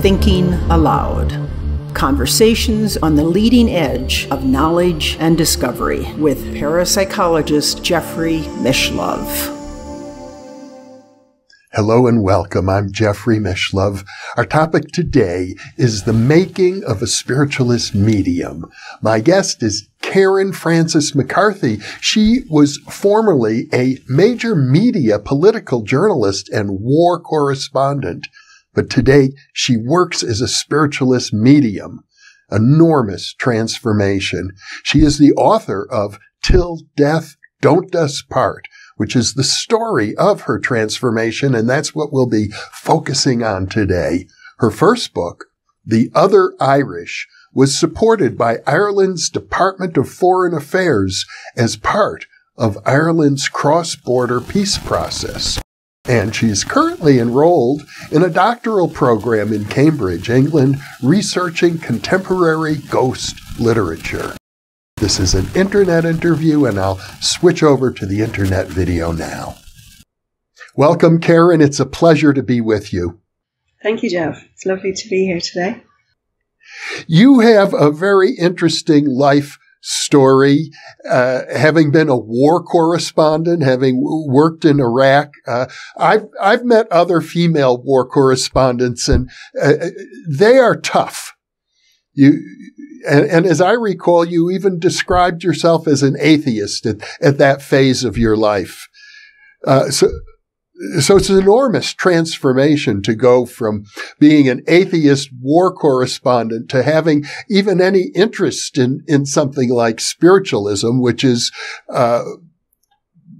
Thinking Aloud. Conversations on the leading edge of knowledge and discovery with parapsychologist Jeffrey Mishlove. Hello and welcome. I'm Jeffrey Mishlove. Our topic today is the making of a spiritualist medium. My guest is Karen Frances McCarthy. She was formerly a major media political journalist and war correspondent, but today she works as a spiritualist medium. Enormous transformation. She is the author of Till Death Don't Us Part, which is the story of her transformation, and that's what we'll be focusing on today. Her first book, The Other Irish, was supported by Ireland's Department of Foreign Affairs as part of Ireland's cross-border peace process. And she's currently enrolled in a doctoral program in Cambridge, England, researching contemporary ghost literature. This is an internet interview, and I'll switch over to the internet video now. Welcome, Karen. It's a pleasure to be with you. Thank you, Jeff. It's lovely to be here today. You have a very interesting life story, having been a war correspondent, having worked in Iraq. I've met other female war correspondents, and they are tough. And as I recall, you even described yourself as an atheist at that phase of your life. So it's an enormous transformation to go from being an atheist war correspondent to having even any interest in something like spiritualism, which is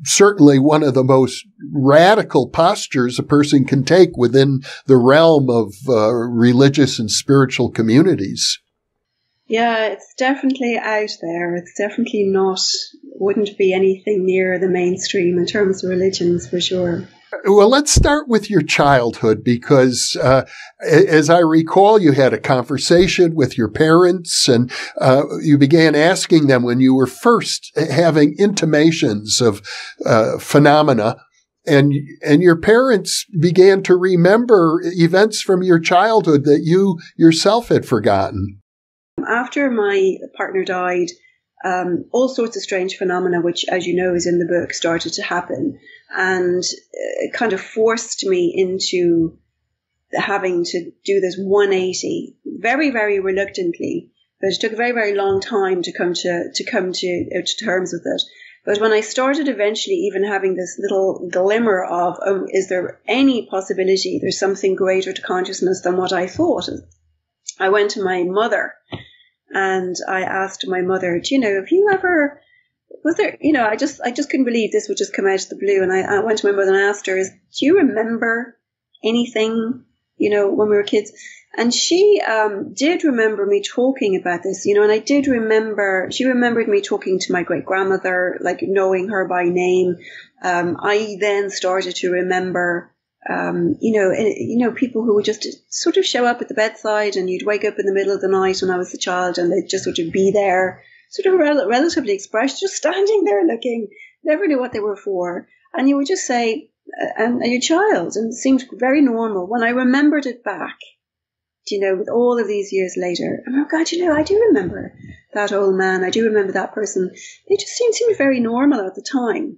certainly one of the most radical postures a person can take within the realm of religious and spiritual communities. Yeah, it's definitely out there. It's definitely wouldn't be anything near the mainstream in terms of religions, for sure. Well, let's start with your childhood, because as I recall, you had a conversation with your parents, and you began asking them when you were first having intimations of phenomena, and your parents began to remember events from your childhood that you yourself had forgotten. After my partner died, all sorts of strange phenomena, which, as you know, is in the book, started to happen. And it kind of forced me into having to do this 180 very, very reluctantly. But it took a very, very long time to come to terms with it. But when I started eventually even having this little glimmer of, is there any possibility there's something greater to consciousness than what I thought? I went to my mother and I asked my mother, have you ever, was there, I just couldn't believe this would just come out of the blue. And I went to my mother and asked her, do you remember anything, when we were kids? And she did remember me talking about this, and I did remember, she remembered me talking to my great grandmother, like knowing her by name. I then started to remember people who would just sort of show up at the bedside, and you'd wake up in the middle of the night when I was a child, and they'd just sort of be there, sort of relatively expressed, just standing there looking, never knew what they were for. And you would just say, and you're a child, and it seemed very normal. When I remembered it back, with all of these years later, and oh God, I do remember that old man, I do remember that person. They just seemed very normal at the time.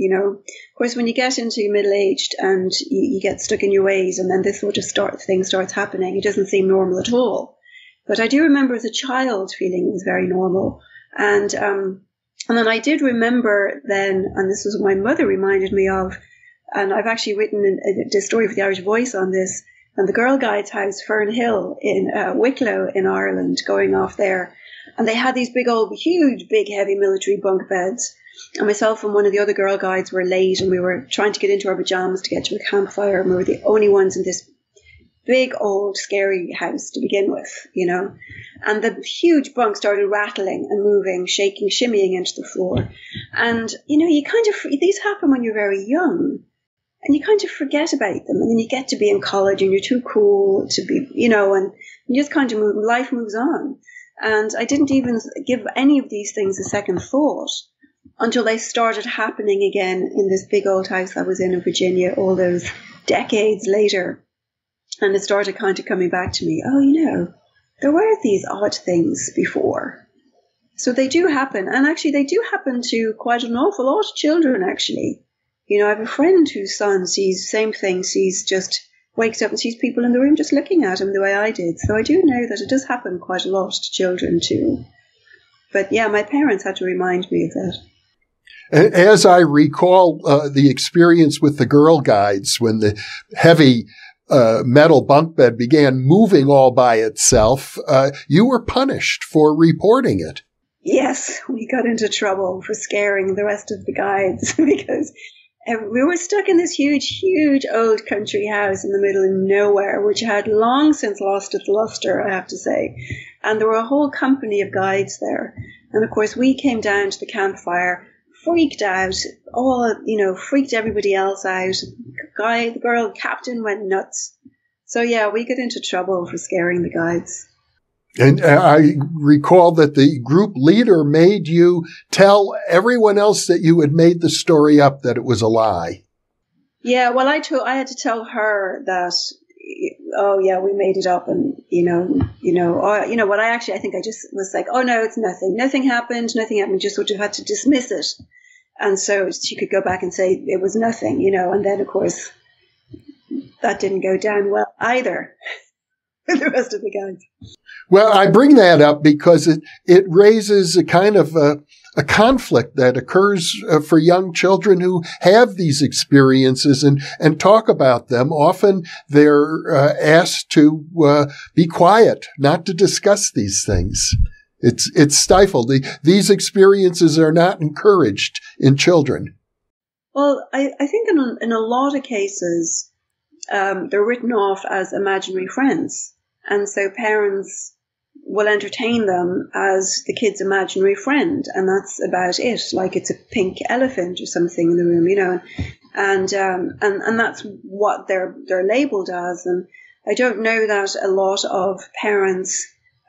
Of course, when you get into middle-aged and you get stuck in your ways, and then this sort of thing starts happening, it doesn't seem normal at all. But I do remember as a child feeling it was very normal. And then I did remember then, and this was what my mother reminded me of, and I've actually written a story for the Irish Voice on this, and the Girl Guides house, Fern Hill in Wicklow in Ireland, going off there. And they had these huge, big, heavy military bunk beds. And myself and one of the other Girl Guides were late, and we were trying to get into our pajamas to get to a campfire, and we were the only ones in this big, old, scary house to begin with, And the huge bunk started rattling and moving, shaking, shimmying into the floor. And, these happen when you're very young, and you kind of forget about them. And then you get to be in college, and you're too cool to be, and you just kind of life moves on. And I didn't even give any of these things a second thought until they started happening again in this big old house I was in Virginia all those decades later. And it started kind of coming back to me, oh, you know, there were these odd things before. So they do happen. And actually, they do happen to quite an awful lot of children, actually. You know, I have a friend whose son sees same thing, sees just wakes up and sees people in the room just looking at him the way I did. So I do know that it does happen quite a lot to children too. But yeah, my parents had to remind me of that. As I recall the experience with the Girl Guides, when the heavy metal bunk bed began moving all by itself, you were punished for reporting it. Yes, we got into trouble for scaring the rest of the guides because we were stuck in this huge, huge old country house in the middle of nowhere, which had long since lost its luster, I have to say. And there were a whole company of guides there. And of course, we came down to the campfire, freaked out, freaked everybody else out. The girl captain went nuts. So yeah, we got into trouble for scaring the guides. And I recall that the group leader made you tell everyone else that you had made the story up, that it was a lie. Yeah, well, I had to tell her that, oh yeah, we made it up, and what I think I just was like, oh no, it's nothing happened, just sort of had to dismiss it, and so she could go back and say it was nothing, and then of course that didn't go down well either with the rest of the guys. Well, I bring that up because it raises a kind of a conflict that occurs for young children who have these experiences and talk about them. Often they're asked to be quiet, not to discuss these things. It's stifled. These experiences are not encouraged in children. Well, I think in a lot of cases, they're written off as imaginary friends. And so parents will entertain them as the kid's imaginary friend, and that's about it. Like it's a pink elephant or something in the room, and that's what they're labeled as. And I don't know that a lot of parents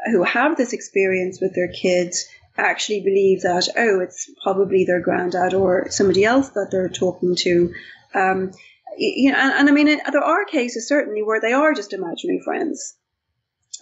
who have this experience with their kids actually believe that, oh, it's probably their granddad or somebody else that they're talking to. And I mean, there are cases certainly where they are just imaginary friends,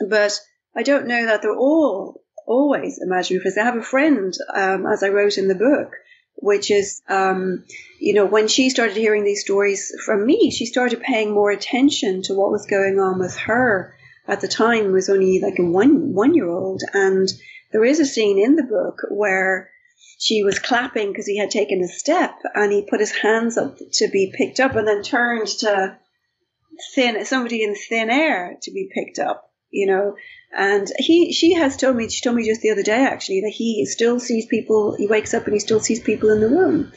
but I don't know that they're always imaginary friends. I have a friend, as I wrote in the book, which is, when she started hearing these stories from me, she started paying more attention to what was going on with her. At the time, was only like a one-year-old. And there is a scene in the book where she was clapping because he had taken a step, and he put his hands up to be picked up and then turned to somebody in thin air to be picked up. And she told me just the other day, actually, that he still sees people, he wakes up and he still sees people in the room.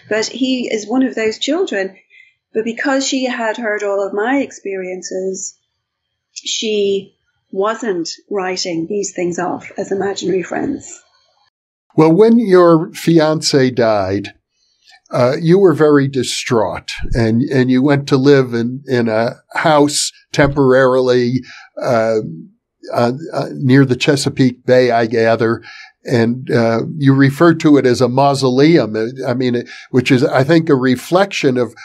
But he is one of those children. But because she had heard all of my experiences, she wasn't writing these things off as imaginary friends. Well, when your fiancé died, you were very distraught, and you went to live in a house temporarily near the Chesapeake Bay, I gather, and you refer to it as a mausoleum. I mean, which is, I think, a reflection of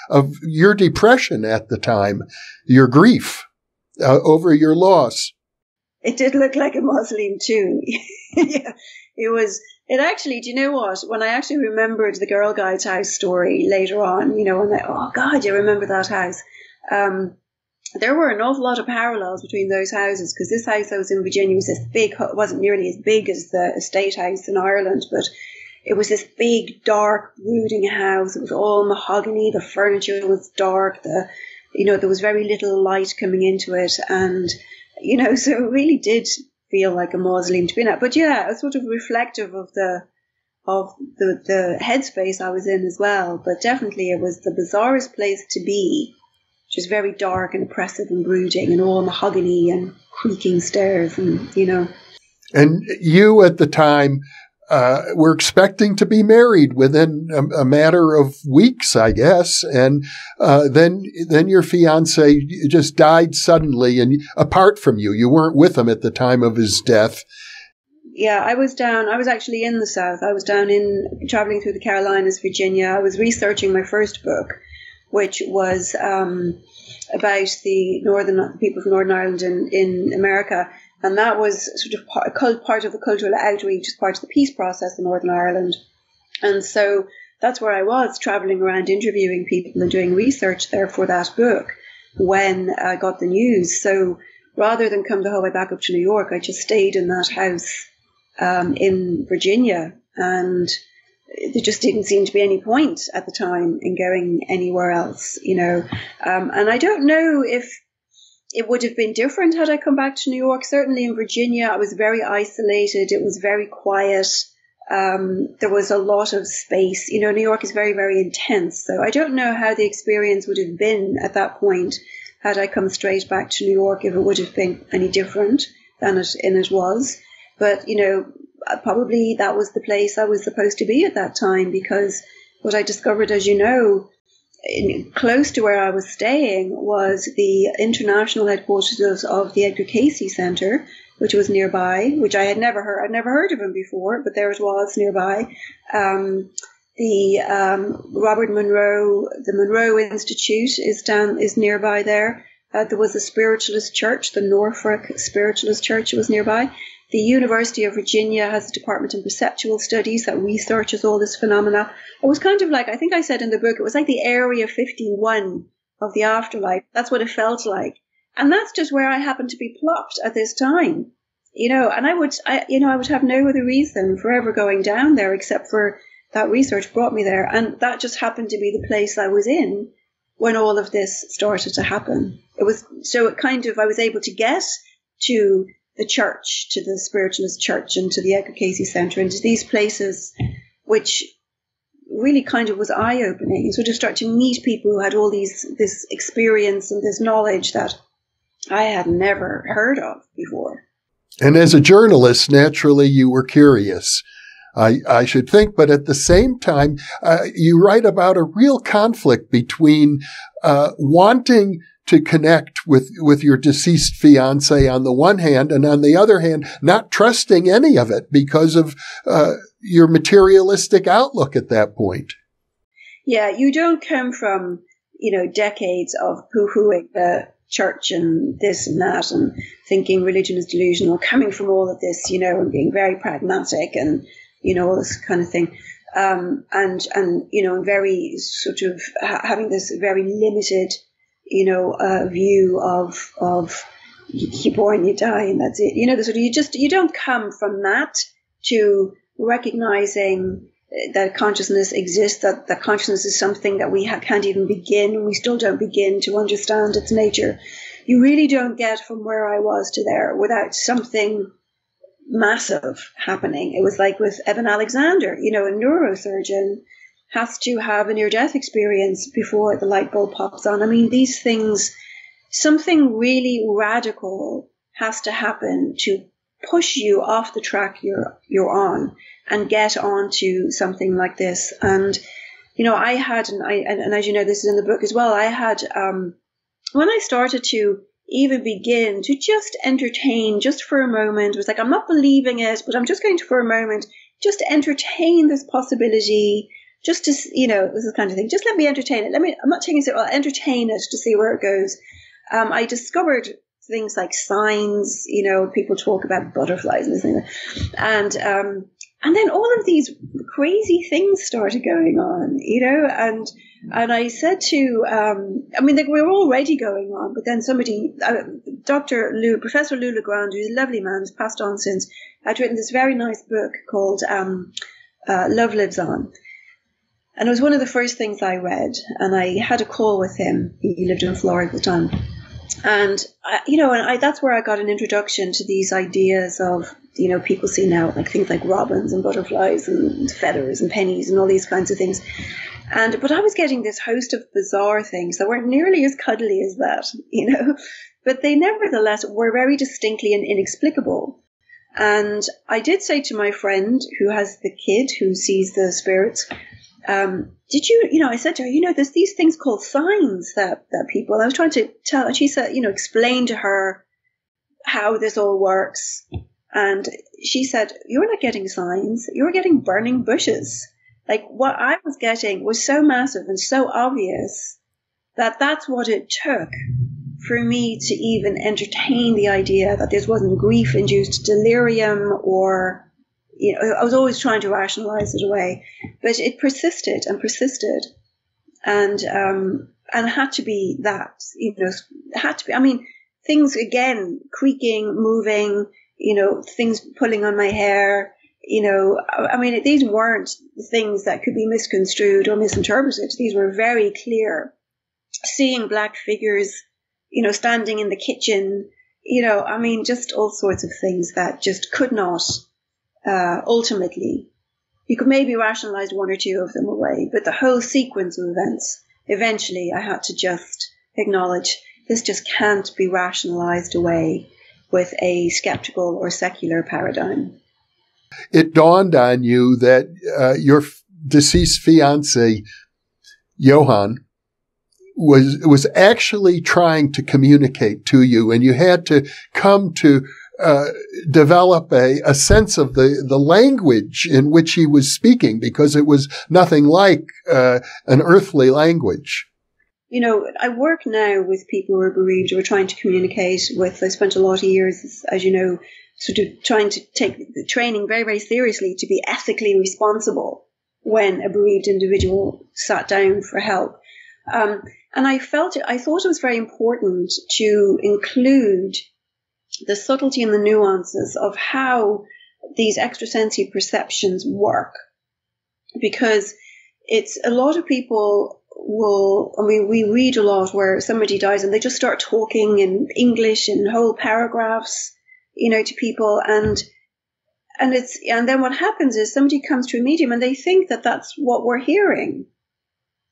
your depression at the time, your grief over your loss. It did look like a mausoleum too. Yeah, it was. It actually, do you know what? When I actually remembered the Girl Guides house story later on, and oh God, you remember that house? There were an awful lot of parallels between those houses, because this house I was in Virginia was this big, it wasn't nearly as big as the estate house in Ireland, but it was this big, dark, brooding house. It was all mahogany. The furniture was dark. There was very little light coming into it, and so it really did feel like a mausoleum to be in at. But yeah, it was sort of reflective of the headspace I was in as well. But definitely it was the bizarrest place to be, which is very dark and oppressive and brooding and all mahogany and creaking stairs and. And you at the time were expecting to be married within a matter of weeks, I guess. And then your fiancé just died suddenly, and apart from you. You weren't with him at the time of his death. Yeah, I was actually in the South. I was traveling through the Carolinas, Virginia. I was researching my first book. which was about the people from Northern Ireland in America. And that was sort of part of the cultural outreach, as part of the peace process in Northern Ireland. And so that's where I was, traveling around interviewing people and doing research there for that book when I got the news. So rather than come the whole way back up to New York, I just stayed in that house in Virginia. And there just didn't seem to be any point at the time in going anywhere else, and I don't know if it would have been different had I come back to New York. Certainly in Virginia, I was very isolated. It was very quiet. There was a lot of space. New York is very, very intense. So I don't know how the experience would have been at that point had I come straight back to New York, if it would have been any different than it was. But, probably that was the place I was supposed to be at that time, because what I discovered, as you know, close to where I was staying was the international headquarters of the Edgar Cayce Center, which was nearby, which I'd never heard of him before, but there it was nearby. The Monroe Institute is nearby there. There was a Spiritualist church, the Norfolk Spiritualist Church was nearby. The University of Virginia has a department in perceptual studies that researches all this phenomena. It was kind of like, I think I said in the book, it was like the Area 51 of the afterlife. That's what it felt like. And that's just where I happened to be plopped at this time, and I would have no other reason for ever going down there except for that research brought me there. And that just happened to be the place I was in when all of this started to happen. I was able to get to the church, to the Spiritualist church and to the Edgar Cayce Center and to these places, which really kind of was eye-opening. You sort of start to meet people who had all this experience and this knowledge that I had never heard of before. And as a journalist, naturally, you were curious, I should think. But at the same time, you write about a real conflict between wanting to connect with your deceased fiancé on the one hand, and on the other hand, not trusting any of it because of your materialistic outlook at that point. Yeah, you don't come from, decades of poo-hooing the church and this and that and thinking religion is delusional, coming from all of this, and being very pragmatic and, all this kind of thing. And very sort of having this very limited, view of you're born, you die, and that's it. You don't come from that to recognizing that consciousness exists, that consciousness is something that we can't even begin. We still don't begin to understand its nature. You really don't get from where I was to there without something massive happening. It was like with Evan Alexander, a neurosurgeon has to have a near-death experience before the light bulb pops on. I mean, these things, something really radical has to happen to push you off the track you're on and get onto something like this. And, I had, and as you know, this is in the book as well, I had, when I started to even begin to just entertain just for a moment, it was like, I'm not believing it, but I'm just going to, for a moment, just entertain this possibility. Just to, it was this kind of thing. Just let me entertain it. I'm not taking it, I'll entertain it to see where it goes. I discovered things like signs, people talk about butterflies and this and that. And then all of these crazy things started going on, and I said to, they were already going on, but then somebody, Professor Lou Legrand, who's a lovely man, has passed on since, had written this very nice book called Love Lives On. And it was one of the first things I read, and I had a call with him. He lived in Florida at the time. And, that's where I got an introduction to these ideas of, people see now, like things like robins and butterflies and feathers and pennies and all these kinds of things. But I was getting this host of bizarre things that weren't nearly as cuddly as that, but they nevertheless were very distinctly and inexplicable. And I did say to my friend who has the kid who sees the spirits, did you, I said to her, there's these things called signs that people, I was trying to tell her, she said, explain to her how this all works. And she said, you're not getting signs, you're getting burning bushes. Like what I was getting was so massive and so obvious that's what it took for me to even entertain the idea that this wasn't grief-induced delirium or, I was always trying to rationalize it away. But it persisted and persisted. And it had to be that, it had to be, things again, creaking, moving, things pulling on my hair, these weren't things that could be misconstrued or misinterpreted. These were very clear. Seeing black figures, standing in the kitchen, just all sorts of things that just could not, ultimately, you could maybe rationalize one or two of them away, but the whole sequence of events, eventually I had to just acknowledge this just can't be rationalized away with a skeptical or secular paradigm. It dawned on you that your deceased fiancé, Johann, was actually trying to communicate to you, and you had to come to develop a sense of the language in which he was speaking, because it was nothing like an earthly language. I work now with people who are bereaved, who are trying to communicate with. I spent a lot of years, as you know, sort of trying to take the training very, very seriously to be ethically responsible when a bereaved individual sat down for help. And I thought it was very important to include the subtlety and the nuances of how these extrasensory perceptions work. Because it's a lot of people we read a lot where somebody dies and they just start talking in English in whole paragraphs, to people. And then what happens is somebody comes to a medium and they think that that's what we're hearing.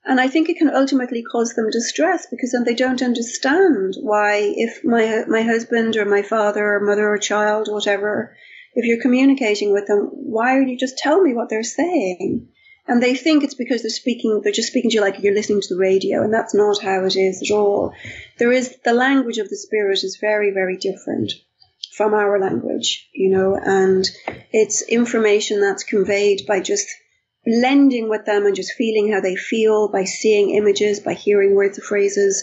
And I think it can ultimately cause them distress, because then they don't understand why, if my husband or my father or mother or child or whatever, if you're communicating with them, why don't you just tell me what they're saying? And they think it's because they're just speaking to you like you're listening to the radio, and that's not how it is at all. The language of the spirit is very, very different from our language, and it's information that's conveyed by just blending with them and just feeling how they feel, by seeing images, by hearing words or phrases,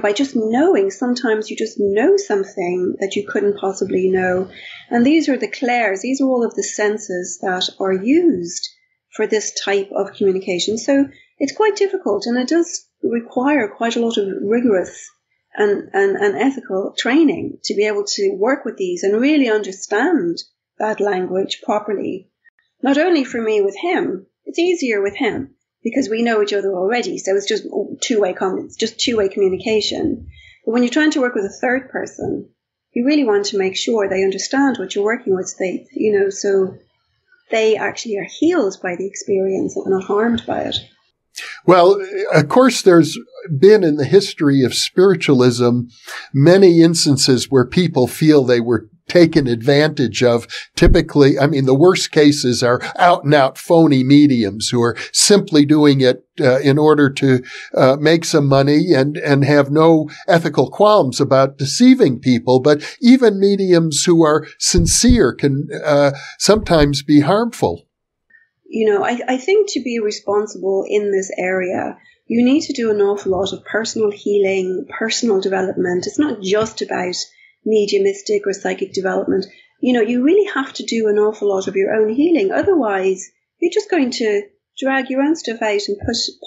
by just knowing. Sometimes you just know something that you couldn't possibly know. And these are the clairs. These are all of the senses that are used for this type of communication. So it's quite difficult, and it does require quite a lot of rigorous and ethical training to be able to work with these and really understand that language properly. Not only for me with him, it's easier with him because we know each other already. So it's just two-way communication. But when you're trying to work with a third person, you really want to make sure they understand what you're working with. So they actually are healed by the experience and not harmed by it. Well, of course, there's been in the history of spiritualism many instances where people feel they were taken advantage of. Typically, the worst cases are out and out phony mediums who are simply doing it in order to make some money and have no ethical qualms about deceiving people. But even mediums who are sincere can sometimes be harmful. I think to be responsible in this area, you need to do an awful lot of personal healing, personal development. It's not just about mediumistic or psychic development. You really have to do an awful lot of your own healing. Otherwise, you're just going to drag your own stuff out and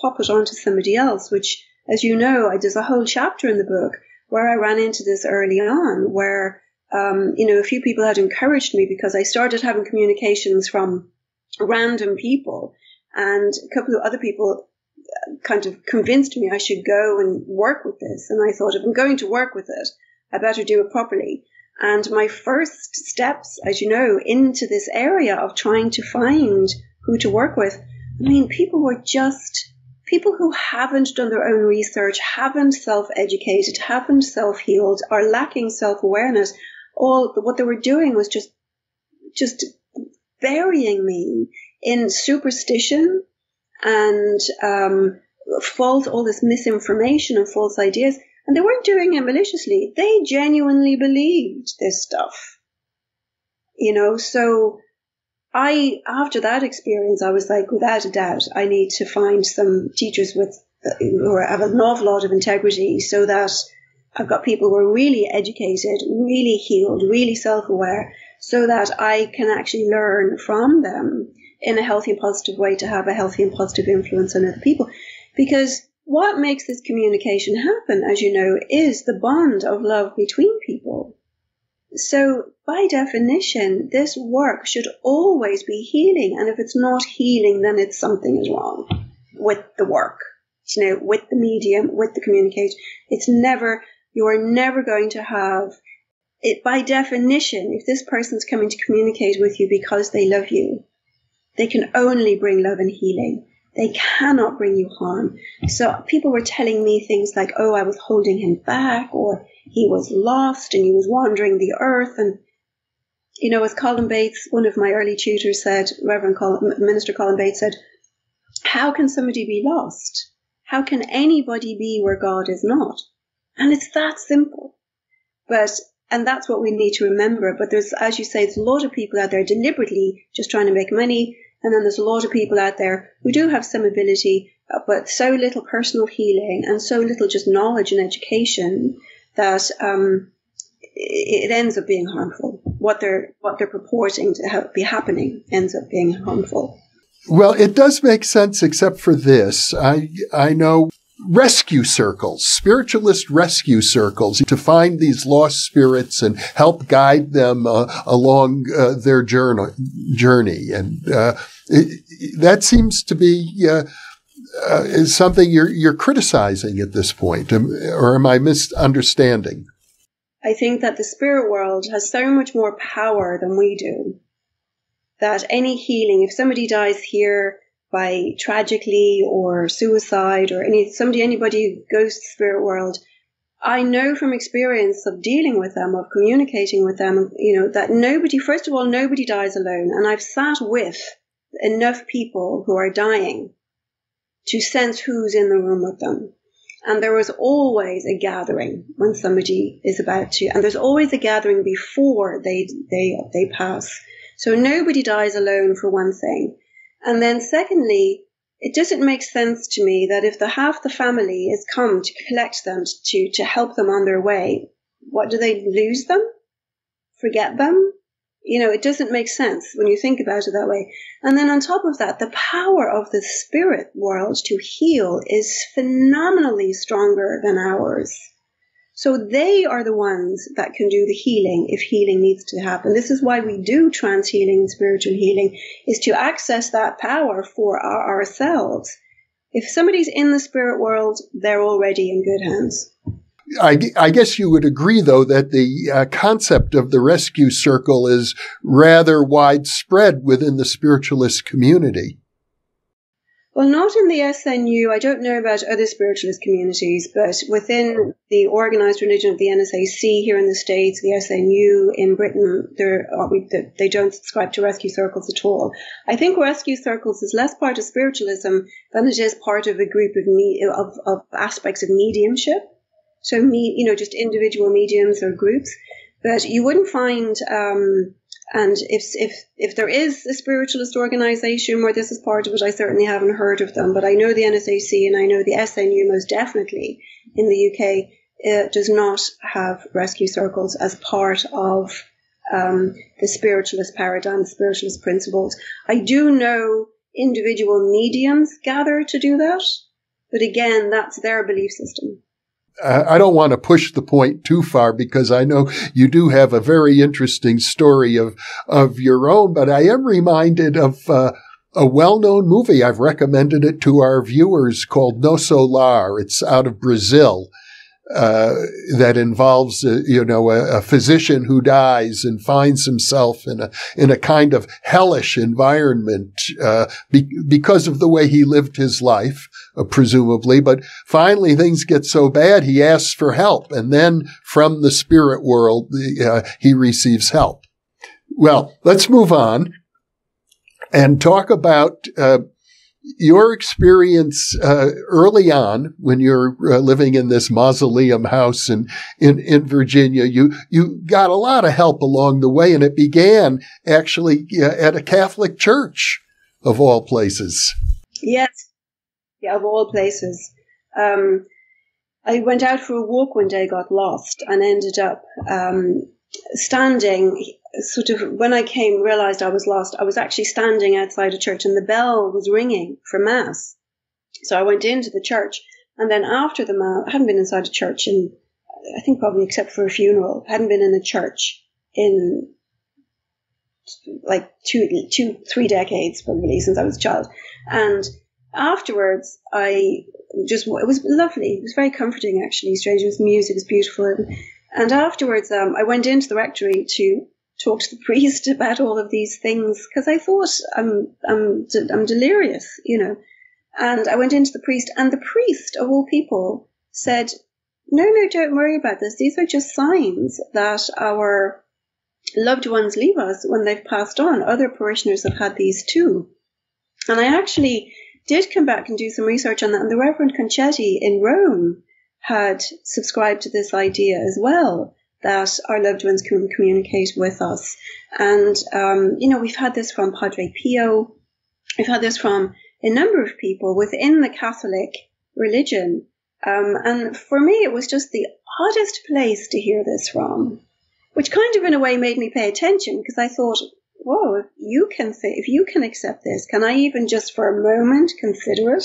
pop it onto somebody else, which, as you know, there's a whole chapter in the book where I ran into this early on, where, a few people had encouraged me because I started having communications from random people, and a couple of other people kind of convinced me I should go and work with this. And I thought, if I'm going to work with it, I better do it properly. And my first steps, as you know, into this area of trying to find who to work with, people who haven't done their own research, haven't self-educated, haven't self-healed, are lacking self-awareness. What they were doing was just burying me in superstition and all this misinformation and false ideas. And they weren't doing it maliciously. They genuinely believed this stuff. So after that experience, I was like, without a doubt, I need to find some teachers with who have an awful lot of integrity, so that I've got people who are really educated, really healed, really self-aware, so that I can actually learn from them in a healthy and positive way to have a healthy and positive influence on other people. Because what makes this communication happen, as you know, is the bond of love between people. So by definition, this work should always be healing. And if it's not healing, then something is wrong with the work, with the medium, with the communication. You are never going to have it. By definition, if this person's coming to communicate with you because they love you, they can only bring love and healing. They cannot bring you harm. So people were telling me things like, oh, I was holding him back, or he was lost and he was wandering the earth. And, as Colin Bates, one of my early tutors said, Minister Colin Bates said, how can somebody be lost? How can anybody be where God is not? And it's that simple. And that's what we need to remember. But there's, as you say, there's a lot of people out there deliberately just trying to make money. And then there's a lot of people out there who do have some ability, but so little personal healing and so little just knowledge and education that it ends up being harmful. What they're purporting to be happening ends up being harmful. Well, it does make sense, except for this. I know rescue circles, spiritualist rescue circles, to find these lost spirits and help guide them along their journey. And that seems to be is something you're criticizing at this point, or am I misunderstanding? I think that the spirit world has so much more power than we do, that any healing, if somebody dies here by tragically or suicide or anybody who goes to the spirit world, I know from experience of dealing with them, of communicating with them, that nobody dies alone. And I've sat with enough people who are dying to sense who's in the room with them. And there was always a gathering when somebody is about to, and there's always a gathering before they pass. So nobody dies alone, for one thing. And then secondly, it doesn't make sense to me that if half the family is come to collect them, to help them on their way, what do they lose them? Forget them? It doesn't make sense when you think about it that way. And then on top of that, the power of the spirit world to heal is phenomenally stronger than ours. So they are the ones that can do the healing if healing needs to happen. This is why we do trance healing and spiritual healing, is to access that power for ourselves. If somebody's in the spirit world, they're already in good hands. I guess you would agree, though, that the concept of the rescue circle is rather widespread within the spiritualist community. Well, not in the SNU. I don't know about other spiritualist communities, but within the organized religion of the NSAC here in the States, the SNU in Britain, they don't subscribe to rescue circles at all. I think rescue circles is less part of spiritualism than it is part of a group of aspects of mediumship. So, just individual mediums or groups. But you wouldn't find, and if there is a spiritualist organization where this is part of it, I certainly haven't heard of them. But I know the NSAC and I know the SNU most definitely in the UK does not have rescue circles as part of the spiritualist paradigm, the spiritualist principles. I do know individual mediums gather to do that, but again, that's their belief system. I don't want to push the point too far because I know you do have a very interesting story of your own, but I am reminded of a well-known movie. I've recommended it to our viewers called No Solar. It's out of Brazil. That involves, a physician who dies and finds himself in a kind of hellish environment, because of the way he lived his life, presumably. But finally things get so bad, he asks for help. And then from the spirit world, he receives help. Well, let's move on and talk about, your experience early on when you're living in this Mausoleum house in Virginia. You got a lot of help along the way, and it began actually at a Catholic church, of all places. Yes, yeah, of all places. I went out for a walk one day, got lost, and ended up standing, sort of, when I realized I was lost, I was actually standing outside a church and the bell was ringing for Mass. So I went into the church, and then after the Mass, I hadn't been inside a church in, I think probably except for a funeral, I hadn't been in a church in like 3 decades probably since I was a child. And afterwards, it was lovely. It was very comforting, actually. Strange with music, it was beautiful. And afterwards, I went into the rectory to talk to the priest about all of these things, because I thought I'm delirious, you know. And I went into the priest, and the priest, of all people, said, no, don't worry about this. These are just signs that our loved ones leave us when they've passed on. Other parishioners have had these too. And I actually did come back and do some research on that, and the Reverend Concetti in Rome had subscribed to this idea as well, that our loved ones can communicate with us. And, we've had this from Padre Pio. We've had this from a number of people within the Catholic religion. And for me, it was just the oddest place to hear this from, which kind of in a way made me pay attention, because I thought, whoa, if you can accept this, can I even just for a moment consider it?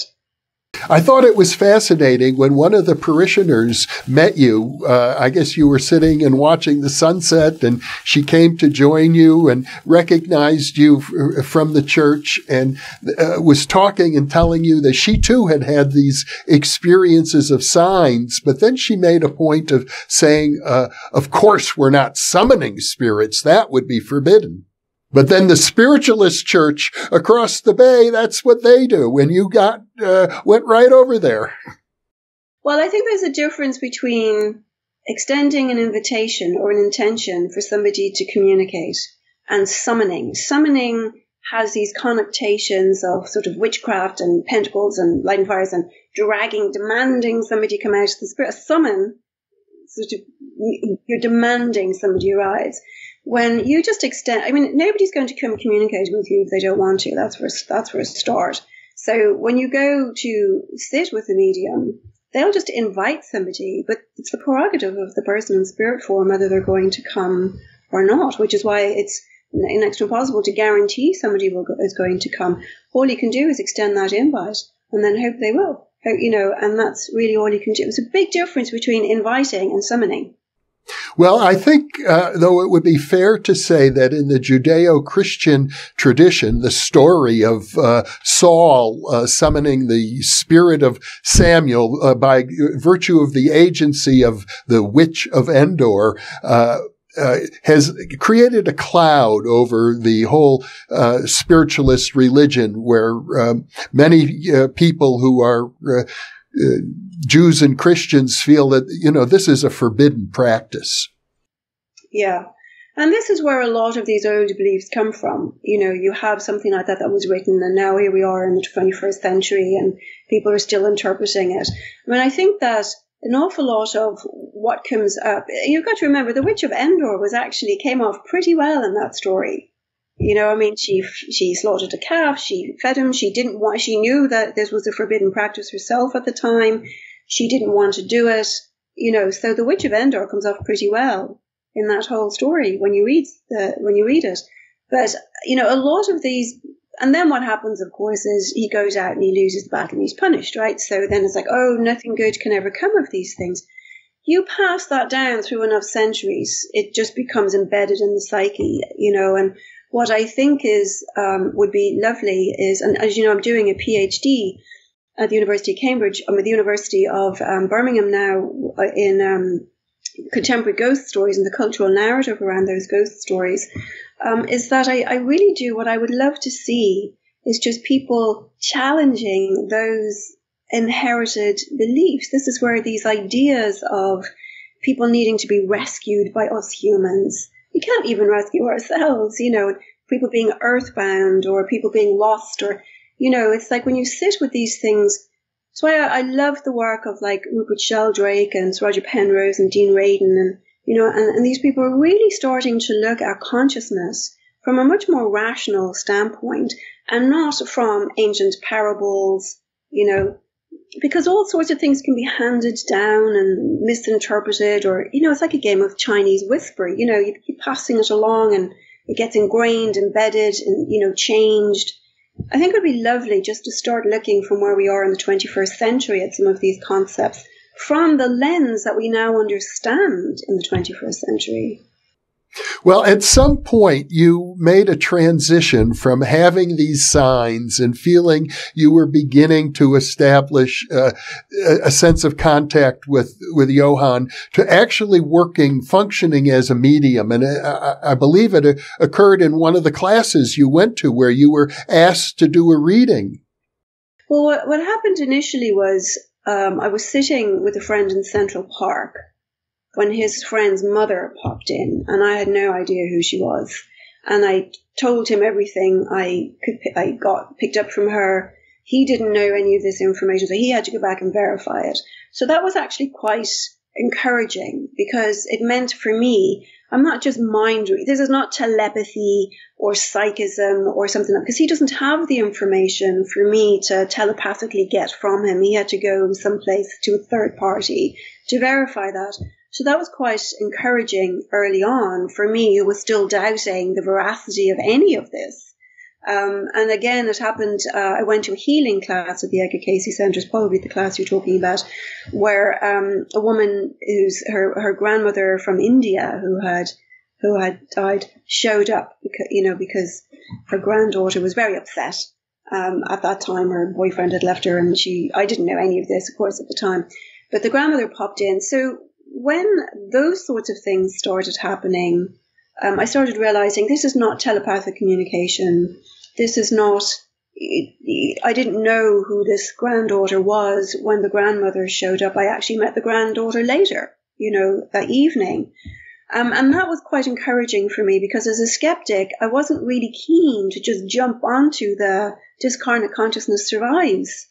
I thought it was fascinating when one of the parishioners met you. I guess you were sitting and watching the sunset, and she came to join you and recognized you from the church, and was talking and telling you that she too had had these experiences of signs. But then she made a point of saying, of course, we're not summoning spirits. That would be forbidden. But then the Spiritualist church across the bay, that's what they do. And you went right over there. Well, I think there's a difference between extending an invitation or an intention for somebody to communicate and summoning. Summoning has these connotations of sort of witchcraft and pentacles and lighting fires and demanding somebody come out of the spirit. A summon, sort of, you're demanding somebody arrives. When you just extend, nobody's going to come communicate with you if they don't want to. That's for a start. So when you go to sit with a medium, they'll just invite somebody, but it's the prerogative of the person in spirit form whether they're going to come or not, which is why it's next to impossible to guarantee somebody is going to come. All you can do is extend that invite and then hope they will. And that's really all you can do. It's a big difference between inviting and summoning. Well, I think, though, it would be fair to say that in the Judeo-Christian tradition, the story of Saul summoning the spirit of Samuel by virtue of the agency of the witch of Endor has created a cloud over the whole spiritualist religion, where many people who are Jews and Christians feel that, this is a forbidden practice. Yeah. And this is where a lot of these old beliefs come from. You have something like that was written, and now here we are in the 21st century and people are still interpreting it. I think that an awful lot of what comes up, you've got to remember the Witch of Endor came off pretty well in that story. She slaughtered a calf, she fed him, she knew that this was a forbidden practice herself at the time. She didn't want to do it, so the Witch of Endor comes off pretty well in that whole story when you read it. But, a lot of these, and then what happens, of course, is he goes out and he loses the battle and he's punished, right? So then it's like, oh, nothing good can ever come of these things. You pass that down through enough centuries, it just becomes embedded in the psyche, and what I think would be lovely is, and as you know, I'm doing a PhD at the University of Cambridge. I'm at the University of Birmingham now in contemporary ghost stories and the cultural narrative around those ghost stories, is that I really do, what I would love to see is just people challenging those inherited beliefs. This is where these ideas of people needing to be rescued by us humans, we can't even rescue ourselves, people being earthbound or people being lost, or, it's like when you sit with these things. That's why I love the work of like Rupert Sheldrake and Sir Roger Penrose and Dean Radin, and these people are really starting to look at consciousness from a much more rational standpoint and not from ancient parables, because all sorts of things can be handed down and misinterpreted, or, it's like a game of Chinese whisper. You keep passing it along and it gets ingrained, embedded, and, changed. I think it would be lovely just to start looking from where we are in the 21st century at some of these concepts from the lens that we now understand in the 21st century. Well, at some point, you made a transition from having these signs and feeling you were beginning to establish a sense of contact with Johann to actually functioning as a medium. And I believe it occurred in one of the classes you went to where you were asked to do a reading. Well, what happened initially was I was sitting with a friend in Central Park when his friend's mother popped in, and I had no idea who she was. And I told him everything I got picked up from her. He didn't know any of this information, so he had to go back and verify it. So that was actually quite encouraging, because it meant for me, I'm not just mind reading. This is not telepathy or psychism or something, because he doesn't have the information for me to telepathically get from him. He had to go someplace to a third party to verify that. So that was quite encouraging early on for me, who was still doubting the veracity of any of this. And again, it happened, I went to a healing class at the Edgar Cayce Centre, probably the class you're talking about, where a woman who's her grandmother from India who had died showed up because her granddaughter was very upset. At that time, her boyfriend had left her, and I didn't know any of this, of course, at the time. But the grandmother popped in. So when those sorts of things started happening, I started realizing this is not telepathic communication. This is not, I didn't know who this granddaughter was when the grandmother showed up. I actually met the granddaughter later, that evening. And that was quite encouraging for me, because as a skeptic, I wasn't really keen to just jump onto the discarnate consciousness survives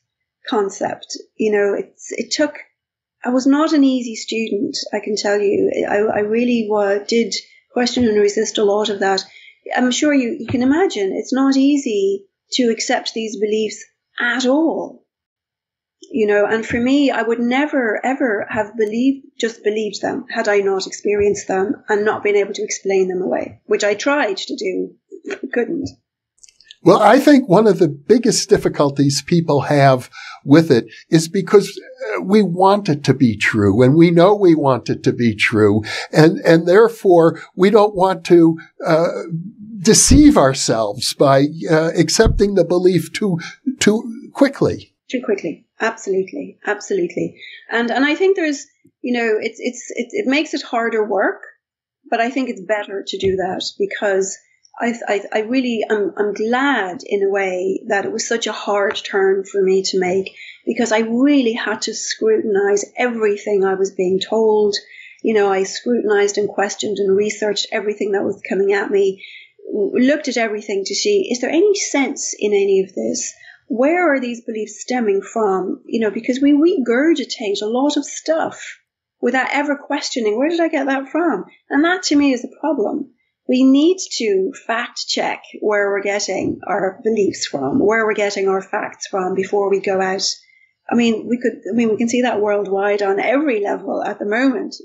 concept. I was not an easy student, I can tell you. I really did question and resist a lot of that. I'm sure you can imagine it's not easy to accept these beliefs at all. And for me, I would never, ever have believed them had I not experienced them and not been able to explain them away, which I tried to do, couldn't. Well, I think one of the biggest difficulties people have with it is because we want it to be true, and we know we want it to be true, and therefore we don't want to deceive ourselves by accepting the belief too quickly. Too quickly, absolutely. And I think there's, it makes it harder work, but I think it's better to do that, because I really I'm glad in a way that it was such a hard turn for me to make, because I really had to scrutinize everything I was being told. I scrutinized and questioned and researched everything that was coming at me, looked at everything to see, is there any sense in any of this? Where are these beliefs stemming from? Because we regurgitate a lot of stuff without ever questioning, where did I get that from? And that to me is the problem. We need to fact check where we're getting our beliefs from, where we're getting our facts from before we go out. We can see that worldwide on every level at the moment,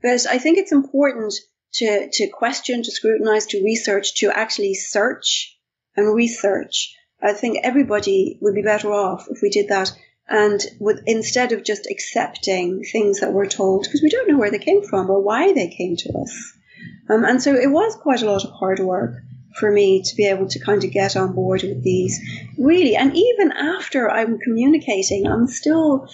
but I think it's important to question, to scrutinize, to research, to actually search and research. I think everybody would be better off if we did that, and instead of just accepting things that we're told, because we don't know where they came from or why they came to us. And so it was quite a lot of hard work for me to be able to kind of get on board with these, really. And even after I'm communicating, I'm still,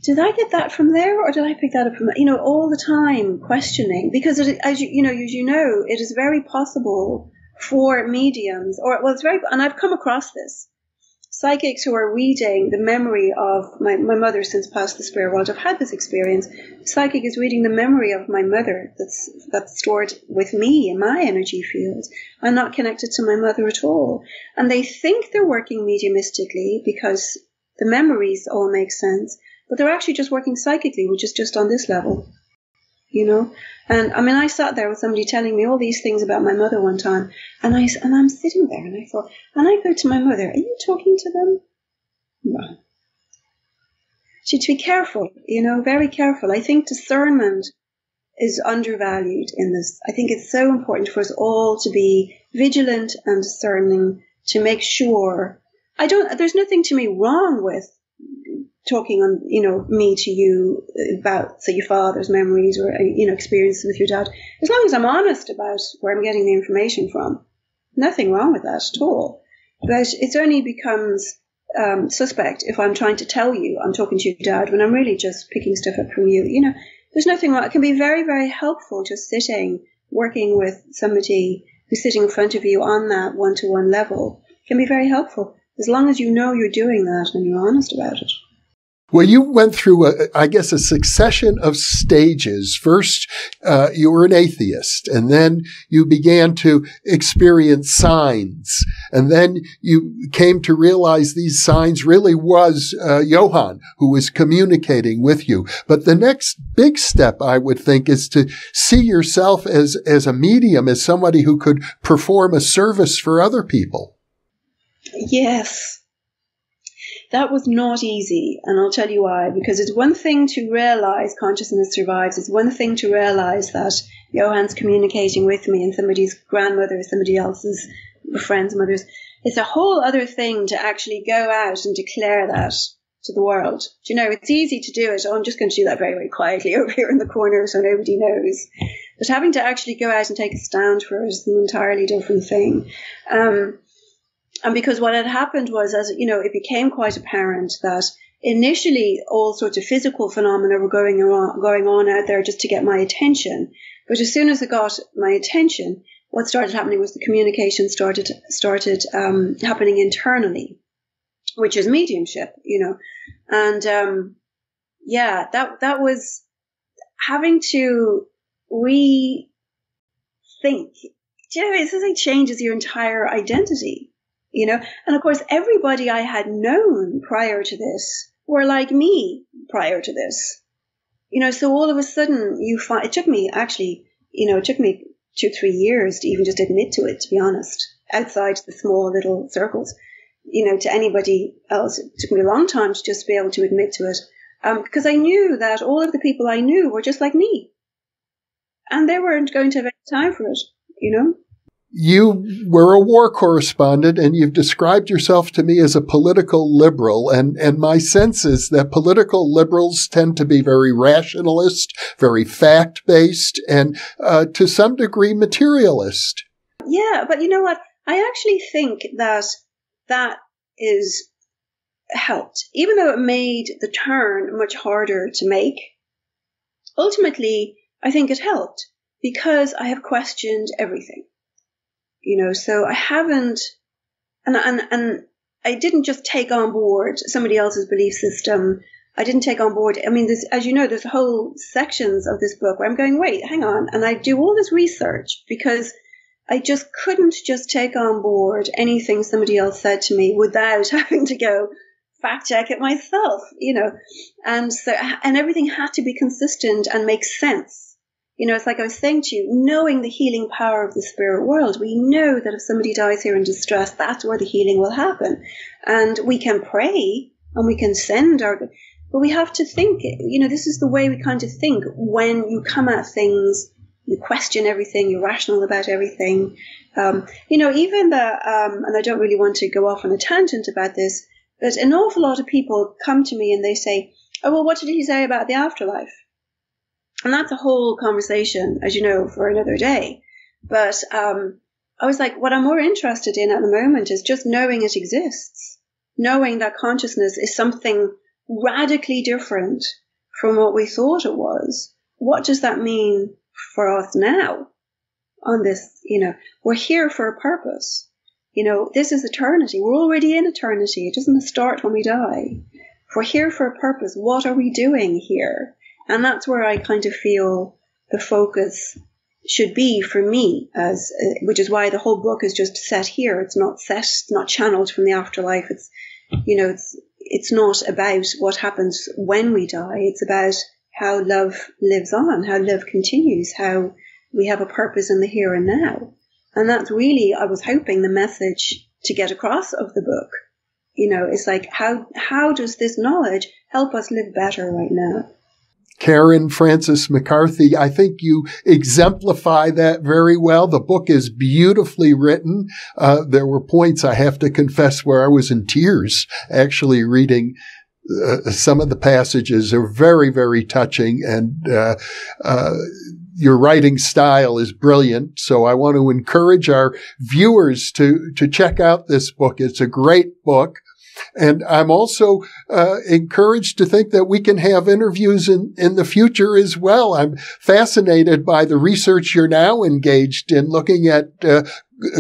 did I get that from there, or did I pick that up from, all the time questioning, because as you know, it is very possible for mediums, and I've come across this, psychics who are reading the memory of my mother since past the spirit world. I've had this experience. Psychic is reading the memory of my mother that's stored with me in my energy field. I'm not connected to my mother at all. And they think they're working mediumistically because the memories all make sense, but they're actually just working psychically, which is just on this level. And I sat there with somebody telling me all these things about my mother one time, and I'm sitting there and I thought, and I go to my mother, are you talking to them? No. to be careful, very careful. I think discernment is undervalued in this. I think it's so important for us all to be vigilant and discerning to make sure. There's nothing to me wrong with talking on, me to you about, say, your father's memories or, experiences with your dad, as long as I'm honest about where I'm getting the information from. Nothing wrong with that at all. But it only becomes suspect if I'm trying to tell you I'm talking to your dad when I'm really just picking stuff up from you. There's nothing wrong. It can be very, very helpful just working with somebody who's sitting in front of you on that one-to-one level. It can be very helpful as long as you know you're doing that and you're honest about it. Well, you went through, a succession of stages. First, you were an atheist, and then you began to experience signs. And then you came to realize these signs really was Johann, who was communicating with you. But the next big step, I would think, is to see yourself as a medium, as somebody who could perform a service for other people. Yes. That was not easy, and I'll tell you why. Because it's one thing to realize consciousness survives. It's one thing to realize that Johann's communicating with me and somebody's grandmother, somebody else's friend's mother's. It's a whole other thing to actually go out and declare that to the world. It's easy to do it. I'm just going to do that very, very quietly over here in the corner so nobody knows. But having to actually go out and take a stand for it is an entirely different thing. And because what had happened was, it became quite apparent that initially all sorts of physical phenomena were going on out there just to get my attention. But as soon as it got my attention, what started happening was the communication started happening internally, which is mediumship, And that was having to rethink. It's as it changes your entire identity. And of course, everybody I had known prior to this were like me prior to this, so all of a sudden it took me 2-3 years to even just admit to it, to be honest, outside the small little circles, to anybody else. It took me a long time to just be able to admit to it, because I knew that all of the people I knew were just like me and they weren't going to have any time for it, You were a war correspondent, and you've described yourself to me as a political liberal. And my sense is that political liberals tend to be very rationalist, very fact-based, and to some degree materialist. Yeah, but you know what? I actually think that is helped, even though it made the turn much harder to make. Ultimately, I think it helped because I have questioned everything. So I haven't, and I didn't just take on board somebody else's belief system. I didn't take on board, as you know, there's whole sections of this book where I'm going, wait, hang on. And I do all this research because I just couldn't just take on board anything somebody else said to me without having to go fact check it myself, and everything had to be consistent and make sense. It's like I was saying to you, knowing the healing power of the spirit world, we know that if somebody dies here in distress, that's where the healing will happen. And we can pray and we can send but we have to think, this is the way we kind of think when you come at things, you question everything, you're rational about everything. Even and I don't really want to go off on a tangent about this, but an awful lot of people come to me and they say, oh, well, what did he say about the afterlife? And that's a whole conversation, as you know, for another day. But I was like, what I'm more interested in at the moment is just knowing it exists, knowing that consciousness is something radically different from what we thought it was. What does that mean for us now on this? We're here for a purpose. This is eternity. We're already in eternity. It doesn't start when we die. If we're here for a purpose, what are we doing here? And that's where I kind of feel the focus should be for me, which is why the whole book is just set here. It's not channeled from the afterlife. It's not about what happens when we die. It's about how love lives on, how love continues, how we have a purpose in the here and now. And that's really, I was hoping, the message to get across of the book. It's like, how does this knowledge help us live better right now? Karen Francis McCarthy, I think you exemplify that very well. The book is beautifully written. There were points, I have to confess, where I was in tears actually reading some of the passages. Are very, very touching, and your writing style is brilliant. So I want to encourage our viewers to check out this book. It's a great book. And I'm also encouraged to think that we can have interviews in the future as well. I'm fascinated by the research you're now engaged in, looking at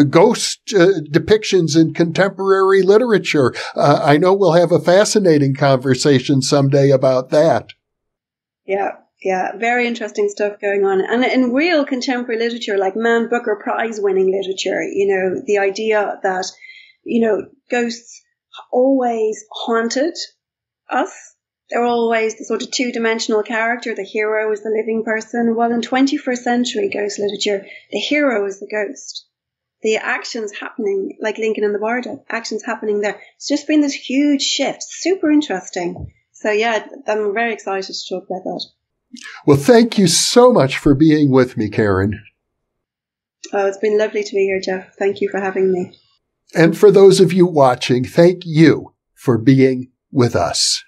ghost depictions in contemporary literature. I know we'll have a fascinating conversation someday about that. Yeah, very interesting stuff going on. And in real contemporary literature, like Man Booker Prize-winning literature, the idea that, ghosts always haunted us. They're always the sort of two-dimensional character. The hero is the living person. Well, in 21st century ghost literature, the hero is the ghost. The actions happening, like Lincoln and the Bardo, actions happening there. It's just been this huge shift. Super interesting. So yeah, I'm very excited to talk about that. Well, thank you so much for being with me, Karen. Oh, it's been lovely to be here, Jeff. Thank you for having me. And for those of you watching, thank you for being with us.